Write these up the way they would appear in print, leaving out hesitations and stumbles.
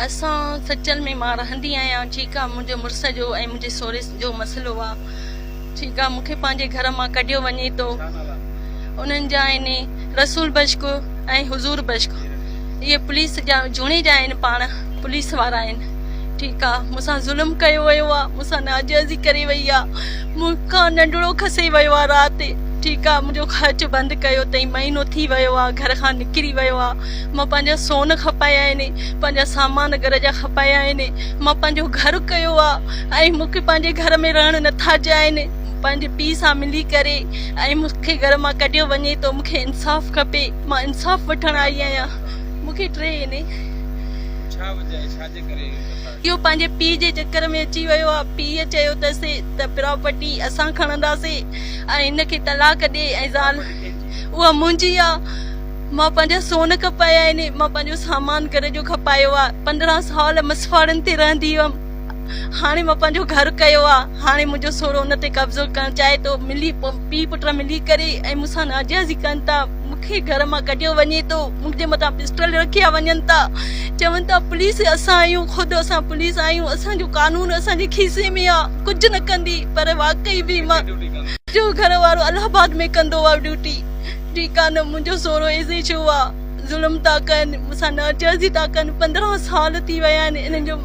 असां सचल में मां रहंदी आहियां। ठीकु आहे, मुंहिंजे मुड़ुस जो ऐं मुंहिंजे सहुरे जो मसइलो आहे। ठीकु आहे, मूंखे पंहिंजे घर मां कढियो वञे थो। उन्हनि जा आहिनि रसूल बश्क ऐं हुज़ूर बश्क, इहे पुलिस जा झूणे जा आहिनि, पाण पुलिस वारा आहिनि। ठीकु आहे, मूंसां ज़ुल्म कयो वियो आहे, मूंसां नाजाइज़ी करे वई आहे, मूंखां नंढड़ो खसे वियो आहे राति। ठीकु आहे, मुंहिंजो ख़र्च बंदि कयो अथई, महीनो थी वियो आहे, घर खां निकिरी वियो आहे। मां पंहिंजा सोन खपाया आहिनि, पंहिंजा सामान घर जा खपाया आहिनि, मां पंहिंजो घरु कयो आहे ऐं मूंखे पंहिंजे घर में रहण नथा ॾियनि। पंहिंजे पीउ सां मिली करे ऐं मूंखे घर मां कढियो वञे थो। मूंखे इंसाफ़ खपे, मां इंसाफ़ वठण आई आहियां। मूंखे टे आहिनि। इहो पंहिंजे पीउ जे चकर में अची वियो आहे। पीउ चयो अथसि त प्रॉपर्टी असां खणंदासीं ऐं हिनखे तलाक ॾे ऐं ज़ाल उहा मुंहिंजी आहे। मां पंहिंजा सोन खपाया आहिनि, मां पंहिंजो सामान घर जो खपायो आहे। 15 साल मसवाड़नि ते रहंदी हुअमि, हाणे मां पंहिंजो घरु कयो आहे। हाणे मुंहिंजो सहुरो हुन ते कब्ज़ो करणु चाहे थो। पीउ पुट मिली करे ऐं मूंसां नाजाइज़ी कनि था। मूंखे घर मां कढियो वञे थो, मुंहिंजे मथां पिस्टल रखिया वञनि था, चवनि था पुलिस असां आहियूं, ख़ुदि असां पुलिस आहियूं, असांजो कानून असांजे खीसे में आहे, कुझु न कंदी। पर वाकई बि मां जो घर वारो इलाहाबाद में कंदो आहे ड्यूटी। ठीकु आहे न, मुंहिंजो सहुरो एज़े छो आहे, ज़ुल्म था कनि, मूंसां नाजाइज़ी था कनि। 15 साल थी विया आहिनि इन्हनि जो।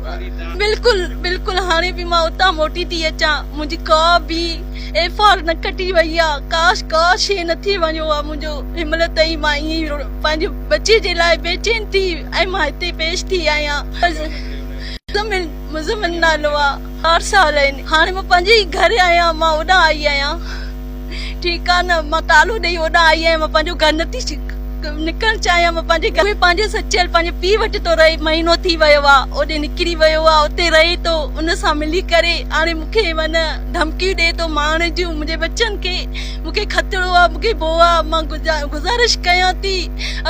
बिल्कुलु बिल्कुलु, हाणे बि मां उतां मोटी थी अचां, मुंहिंजी का बि FR न कटी वई आहे, का शइ न थी वञो आहे मुंहिंजो। हिनमहिल ताईं मां ईअं पंहिंजे बचे जे लाइ बेचैन थी ऐं मां हिते पेश थी आहियां। मुज़मिन नालो आहे, 8 साल आहिनि। हाणे मां पंहिंजे ई घर आहियां, मां होॾां आई आहियां। ठीकु आहे न, मां तालो ॾेई होॾां आई आहियां। मां पंहिंजो घर नथी निकिरणु चाहियां। मां पंहिंजे घर में पंहिंजे सचियल पंहिंजे पीउ वटि थो रहे, महीनो थी वियो आहे, ओॾे निकिरी वियो आहे, उते रहे थो उन सां मिली करे। हाणे मूंखे माना धमकियूं ॾिए थो मारण जूं, मुंहिंजे बच्चनि खे। मूंखे खतरो आहे, मूंखे भउ आहे। मां गुज़ारिश कयां थी,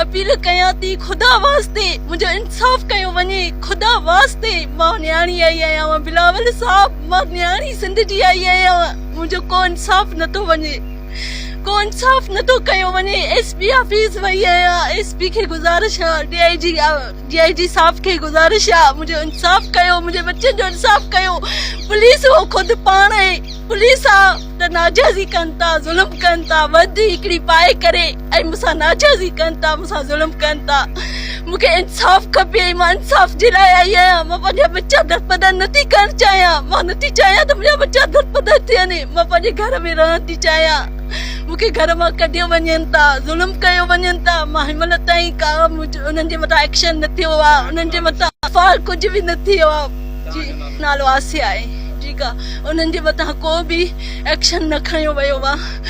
अपील कयां थी, ख़ुदा वास्ते मुंहिंजो इंसाफ़ कयो वञे। ख़ुदा वास्ते मां न्याणी आई आहियां, मां बिलावल साहब, मां न्याणी सिंध जी आई आहियां। मुंहिंजो को इंसाफ़ नथो वञे, को इंसाफ़ नथो कयो वञे। SP ऑफिस वई आहियां, SP खे गुज़ारिश आहे, DIG साहब खे गुज़ारिश आहे, मुंहिंजो इंसाफ़ कयो, मुंहिंजे बच्चनि जो इंसाफ़ कयो। पुलिस हो ख़ुदि पाण आहे, पुलिस आहे त नाजाइज़ी कनि था, ज़ुल्म कनि था, वधी हिकिड़ी पाए करे ऐं मूंसां नाजाइज़ी कनि था, मूंसां ज़ुल्म कनि था। मूंखे इंसाफ़ खपे, मां इंसाफ़ जे लाइ आई आहियां। मां पंहिंजा बच्चा दरपदर नथी करणु चाहियां, मां नथी चाहियां त मुंहिंजा बच्चा दरपदर थियनि। मां पंहिंजे घर में रहणु थी चाहियां। मूंखे घर मां कढियो वञनि था, ज़ुल्म कयो वञनि था। मां हिनमहिल ताईं का उन्हनि जे मथां एक्शन न थियो आहे, उन्हनि जे मथां कुझु बि न थियो आहे। जी, नालो आसिया आहे। ठीकु आहे, उन्हनि जे मथां को बि एक्शन न खयो वियो आहे।